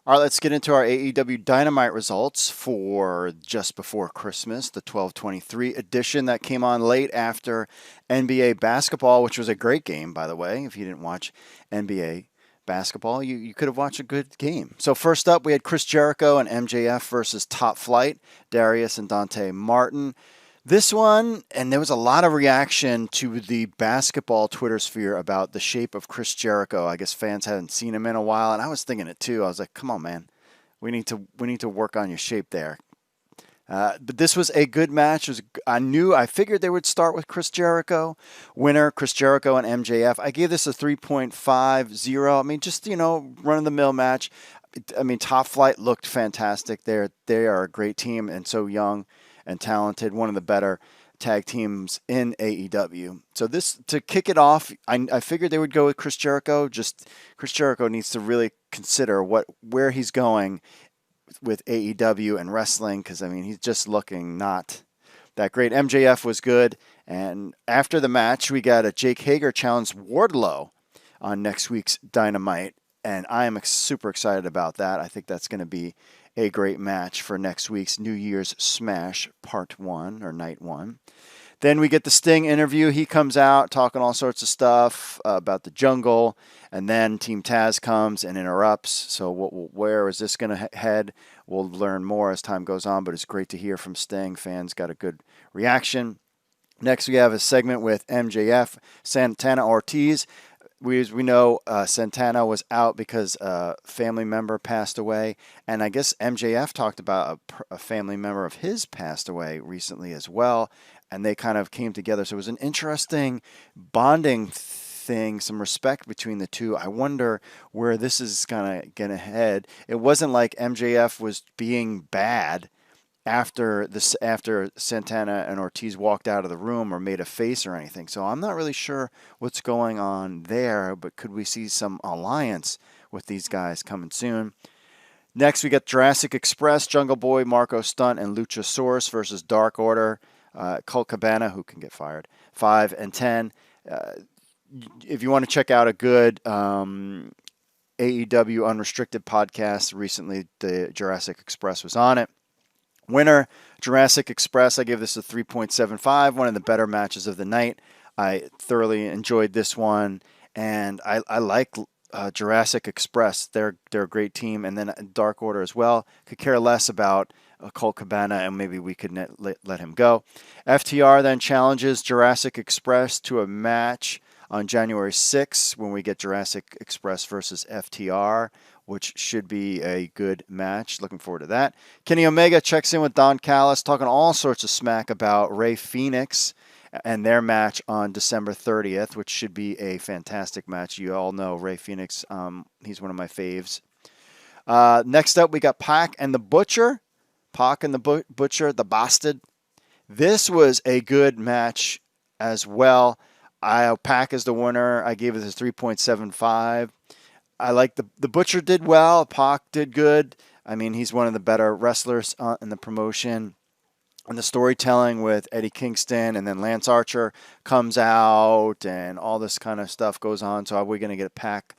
All right, let's get into our AEW Dynamite results for just before Christmas, the 12/23 edition that came on late after NBA basketball, which was a great game, by the way. If you didn't watch NBA basketball, you could have watched a good game. So, first up, we had Chris Jericho and MJF versus Top Flight, Darius and Dante Martin. This one, and there was a lot of reaction to the basketball Twitter sphere about the shape of Chris Jericho. I guess fans hadn't seen him in a while, and I was thinking it too. I was like, "Come on, man, we need to work on your shape there." But this was a good match. I figured they would start with Chris Jericho, winner Chris Jericho and MJF. I gave this a 3.50. I mean, just run of the mill match. I mean, Top Flight looked fantastic. They are a great team and so young and talented, one of the better tag teams in AEW. So this to kick it off, I figured they would go with Chris Jericho. Just Chris Jericho needs to really consider where he's going with AEW and wrestling, because I mean he's just looking not that great. MJF was good, and after the match we got a Jake Hager challenge Wardlow on next week's Dynamite, and I am super excited about that. I think that's going to be a great match for next week's New Year's Smash Part 1 or Night 1. Then we get the Sting interview. He comes out talking all sorts of stuff about the jungle, and then Team Taz comes and interrupts. So where is this going to head? We'll learn more as time goes on, but it's great to hear from Sting. Fans got a good reaction. Next, we have a segment with MJF, Santana Ortiz. We know Santana was out because a family member passed away, and I guess MJF talked about a family member of his passed away recently as well, and they kind of came together. So it was an interesting bonding thing, some respect between the two. I wonder where this is kind of going to head. It wasn't like MJF was being bad after Santana and Ortiz walked out of the room or made a face or anything. So I'm not really sure what's going on there, but could we see some alliance with these guys coming soon? Next, we got Jurassic Express, Jungle Boy, Marco Stunt, and Luchasaurus versus Dark Order, Colt Cabana, who can get fired, 5 and 10. If you want to check out a good AEW Unrestricted podcast, recently the Jurassic Express was on it. Winner, Jurassic Express. I give this a 3.75, one of the better matches of the night. I thoroughly enjoyed this one, and I like Jurassic Express. They're a great team, and then Dark Order as well. Could care less about Colt Cabana, and maybe we could let him go. FTR then challenges Jurassic Express to a match on January 6th when we get Jurassic Express versus FTR, which should be a good match. Looking forward to that. Kenny Omega checks in with Don Callis, talking all sorts of smack about Rey Fenix and their match on December 30th, which should be a fantastic match. You all know Rey Fenix. He's one of my faves. Next up, we got Pac and the Butcher. Pac and the Butcher, the Bastard. This was a good match as well. Pac is the winner. I gave it a 3.75. I like the Butcher did well. Pac did good. I mean, he's one of the better wrestlers in the promotion. And the storytelling with Eddie Kingston and then Lance Archer comes out and all this kind of stuff goes on. So are we going to get Pac,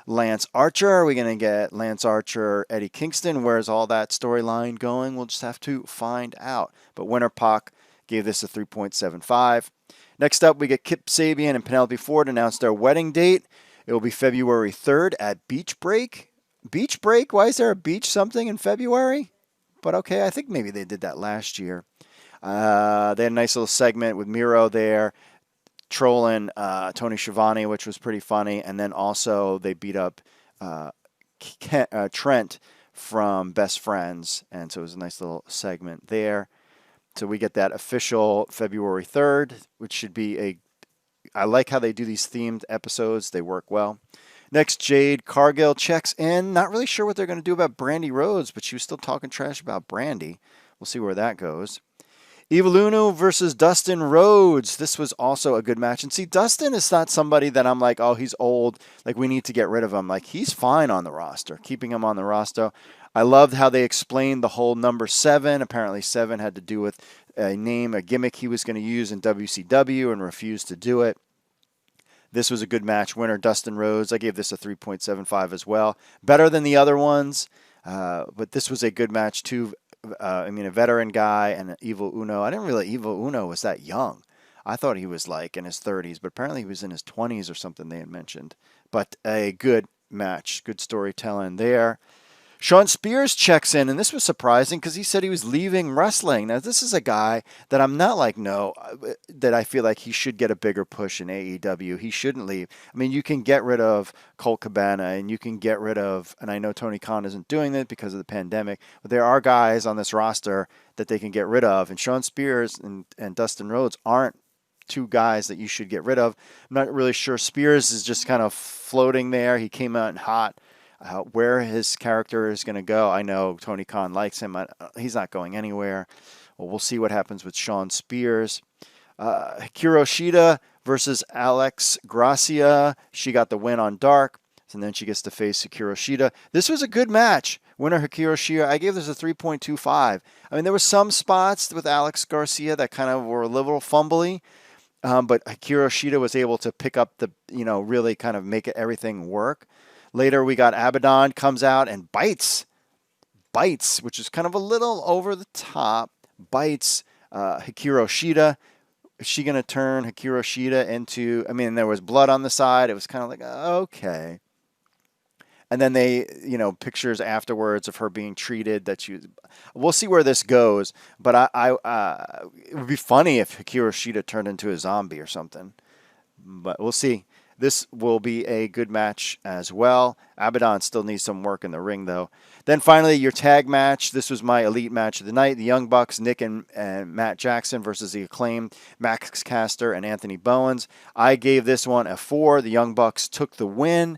Lance Archer? Are we going to get Lance Archer, Eddie Kingston? Where's all that storyline going? We'll just have to find out. But winner Pac gave this a 3.75. Next up, we get Kip Sabian and Penelope Ford announced their wedding date. It will be February 3rd at Beach Break. Beach Break? Why is there a beach something in February? But okay, I think maybe they did that last year. They had a nice little segment with Miro there, trolling Tony Schiavone, which was pretty funny. And then also they beat up Trent from Best Friends. And so it was a nice little segment there. So we get that official February 3rd, which should be I like how they do these themed episodes. They work well. Next, Jade Cargill checks in. Not really sure what they're going to do about Brandy Rhodes, but she was still talking trash about Brandy. We'll see where that goes. Evil Uno versus Dustin Rhodes. This was also a good match. And see, Dustin is not somebody that I'm like, oh, he's old. Like, we need to get rid of him. Like, he's fine on the roster. Keeping him on the roster. I loved how they explained the whole number 7. Apparently 7 had to do with a gimmick he was going to use in WCW and refused to do it. This was a good match. Winner, Dustin Rhodes. I gave this a 3.75 as well. Better than the other ones, but this was a good match too. A veteran guy and an Evil Uno. I didn't realize Evil Uno was that young. I thought he was like in his 30s, but apparently he was in his 20s or something they had mentioned. But a good match, good storytelling there. Shawn Spears checks in, and this was surprising because he said he was leaving wrestling. Now, this is a guy that I'm not like, no, that I feel like he should get a bigger push in AEW. He shouldn't leave. I mean, you can get rid of Colt Cabana, and you can get rid of, and I know Tony Khan isn't doing it because of the pandemic, but there are guys on this roster that they can get rid of, and Shawn Spears and Dustin Rhodes aren't two guys that you should get rid of. I'm not really sure. Spears is just kind of floating there. He came out hot. Where his character is going to go, I know Tony Khan likes him. He's not going anywhere. Well, we'll see what happens with Shawn Spears. Hikaru Shida versus Alex Gracia. She got the win on Dark, and then she gets to face Hikaru Shida. This was a good match. Winner Hikaru Shida. I gave this a 3.25. I mean, there were some spots with Alex Garcia that kind of were a little fumbly, but Hikaru Shida was able to pick up really kind of make everything work. Later, we got Abaddon comes out and bites, which is kind of a little over the top, bites Hikaru Shida. Is she going to turn Hikaru Shida into, there was blood on the side. It was kind of like, okay. And then they, pictures afterwards of her being treated we'll see where this goes. But it would be funny if Hikaru Shida turned into a zombie or something. But we'll see. This will be a good match as well. Abaddon still needs some work in the ring, though. Then finally, your tag match. This was my elite match of the night. The Young Bucks, Nick and Matt Jackson versus the Acclaimed, Max Caster and Anthony Bowens. I gave this one a 4. The Young Bucks took the win.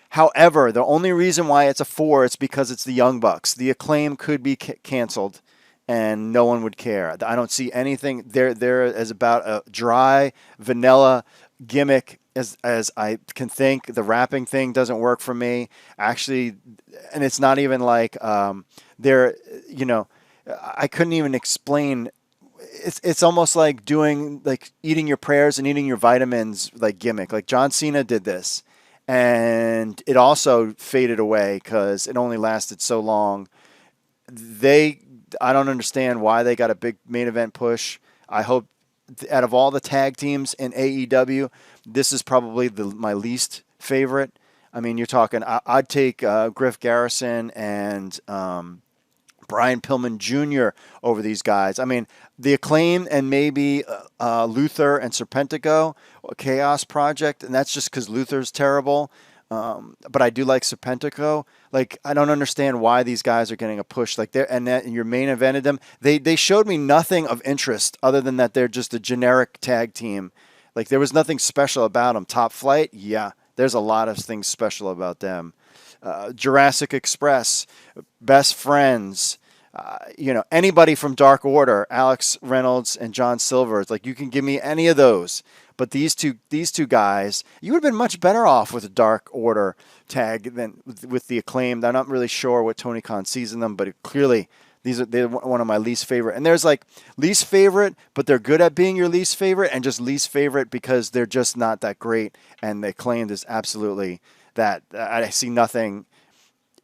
However, the only reason why it's a 4 is because it's the Young Bucks. The Acclaim could be canceled, and no one would care. I don't see anything. There is about a dry, vanilla gimmick as I can think. The rapping thing doesn't work for me. Actually, and it's not even like I couldn't even explain. It's almost like doing like eating your prayers and eating your vitamins like gimmick. Like John Cena did this, and it also faded away because it only lasted so long. I don't understand why they got a big main event push. I hope out of all the tag teams in AEW, this is probably my least favorite. I mean, you're talking, I'd take Griff Garrison and Brian Pillman Jr. over these guys. I mean, the Acclaim and maybe Luther and Serpentico, Chaos Project, and that's just because Luther's terrible. But I do like Serpentico. Like, I don't understand why these guys are getting a push. Like, your main evented them. They showed me nothing of interest other than that they're just a generic tag team. Like, there was nothing special about them. Top Flight, yeah, there's a lot of things special about them. Jurassic Express, Best Friends, anybody from Dark Order, Alex Reynolds and John Silver. It's like, you can give me any of those. But these two guys, you would have been much better off with a Dark Order tag than with the Acclaimed. I'm not really sure what Tony Khan sees in them, but clearly they're one of my least favorite. And there's like least favorite, but they're good at being your least favorite, and just least favorite because they're just not that great. And the Acclaimed is absolutely that. I see nothing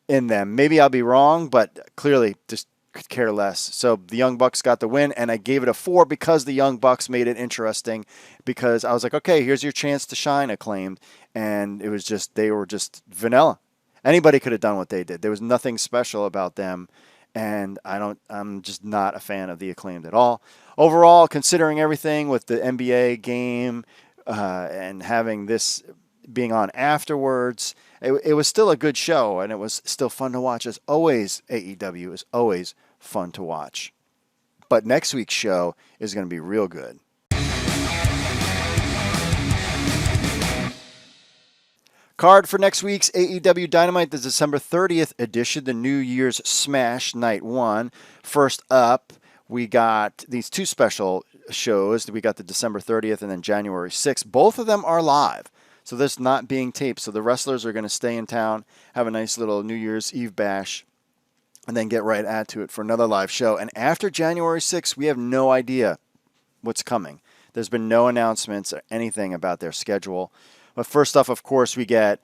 in them. Maybe I'll be wrong, but clearly just could care less. So the Young Bucks got the win, and I gave it a 4 because the Young Bucks made it interesting, because I was like, okay, here's your chance to shine, Acclaimed. And it was just, they were just vanilla. Anybody could have done what they did. There was nothing special about them, and I'm just not a fan of the Acclaimed at all. Overall, considering everything with the NBA game and having this being on afterwards, it was still a good show, and it was still fun to watch. As always, AEW is always fun to watch. But next week's show is going to be real good. Card for next week's AEW Dynamite, the December 30th edition, the New Year's Smash Night 1. First up, we got these two special shows. We got the December 30th and then January 6th. Both of them are live, so this not being taped. So the wrestlers are going to stay in town, have a nice little New Year's Eve bash, and then get right at to it for another live show. And after January 6th, we have no idea what's coming. There's been no announcements or anything about their schedule. But first off, of course, we get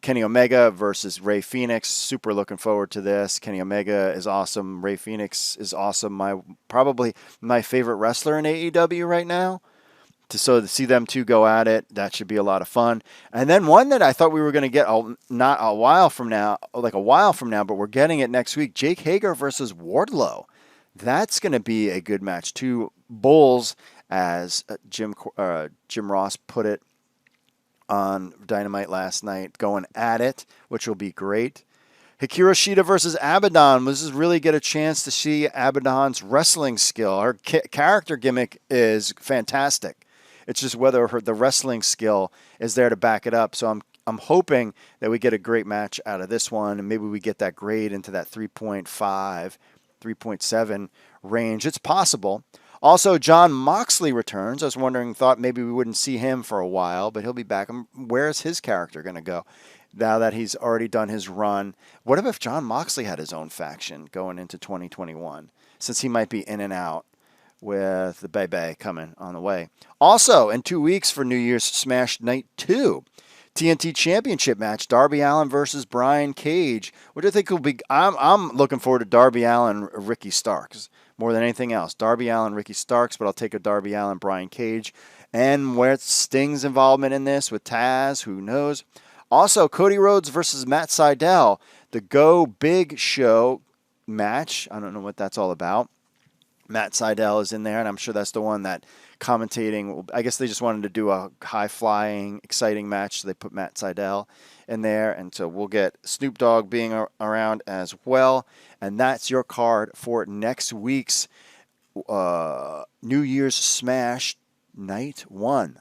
Kenny Omega versus Rey Fenix. Super looking forward to this. Kenny Omega is awesome. Rey Fenix is awesome. Probably my favorite wrestler in AEW right now. To see them two go at it, that should be a lot of fun. And then one that I thought we were going to get not a while from now, like a while from now, but we're getting it next week. Jake Hager versus Wardlow. That's going to be a good match. Two bulls, as Jim Ross put it on Dynamite last night, going at it, which will be great. Hikaru Shida versus Abaddon. This is really get a chance to see Abaddon's wrestling skill. Her character gimmick is fantastic. It's just whether the wrestling skill is there to back it up. So I'm hoping that we get a great match out of this one, and maybe we get that grade into that 3.5, 3.7 range. It's possible. Also, Jon Moxley returns. I was thought maybe we wouldn't see him for a while, but he'll be back. Where's his character going to go now that he's already done his run? What if Jon Moxley had his own faction going into 2021, since he might be in and out with the Bebe coming on the way? Also, in 2 weeks for New Year's Smash Night 2, TNT Championship match, Darby Allin versus Brian Cage, which I think will be. I'm looking forward to Darby Allin, Ricky Starks more than anything else. Darby Allin, Ricky Starks, but I'll take a Darby Allin, Brian Cage. And where Sting's involvement in this with Taz, who knows? Also, Cody Rhodes versus Matt Sydal, the Go Big Show match. I don't know what that's all about. Matt Sydal is in there, and I'm sure that's the one that commentating. I guess they just wanted to do a high-flying, exciting match, so they put Matt Sydal in there. And so we'll get Snoop Dogg being around as well. And that's your card for next week's New Year's Smash Night 1.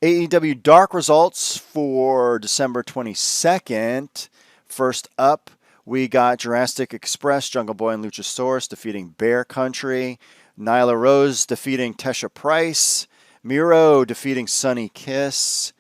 AEW Dark results for December 22nd. First up, we got Jurassic Express, Jungle Boy and Luchasaurus defeating Bear Country. Nyla Rose defeating Tesha Price. Miro defeating Sunny Kiss.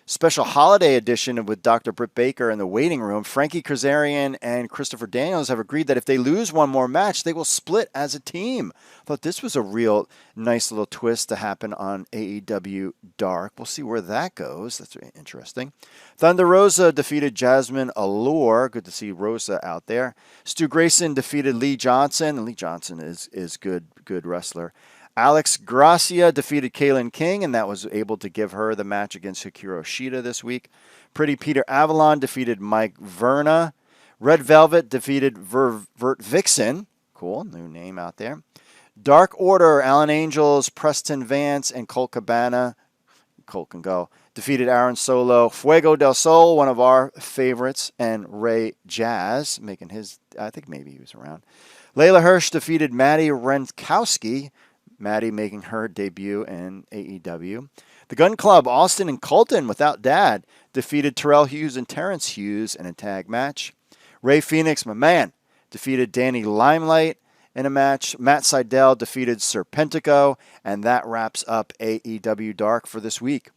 Special holiday edition with Dr. Britt Baker in the waiting room. Frankie Kazarian and Christopher Daniels have agreed that if they lose one more match, they will split as a team. I thought this was a real nice little twist to happen on AEW Dark. We'll see where that goes. That's very interesting. Thunder Rosa defeated Jasmine Allure. Good to see Rosa out there. Stu Grayson defeated Lee Johnson. And Lee Johnson is good wrestler. Alex Gracia defeated Kaylin King, and that was able to give her the match against Hikaru Shida this week. Pretty Peter Avalon defeated Mike Verna. Red Velvet defeated Vert Vixen. Cool, new name out there. Dark Order, Alan Angels, Preston Vance, and Colt Cabana. Colt can go. Defeated Aaron Solo. Fuego del Sol, one of our favorites, and Ray Jazz, making his, I think maybe he was around. Layla Hirsch defeated Maddie Renkowski. Maddie making her debut in AEW. The Gun Club, Austin and Colton, without Dad, defeated Terrell Hughes and Terrence Hughes in a tag match. Rey Fenix, my man, defeated Danny Limelight in a match. Matt Sydal defeated Serpentico, and that wraps up AEW Dark for this week.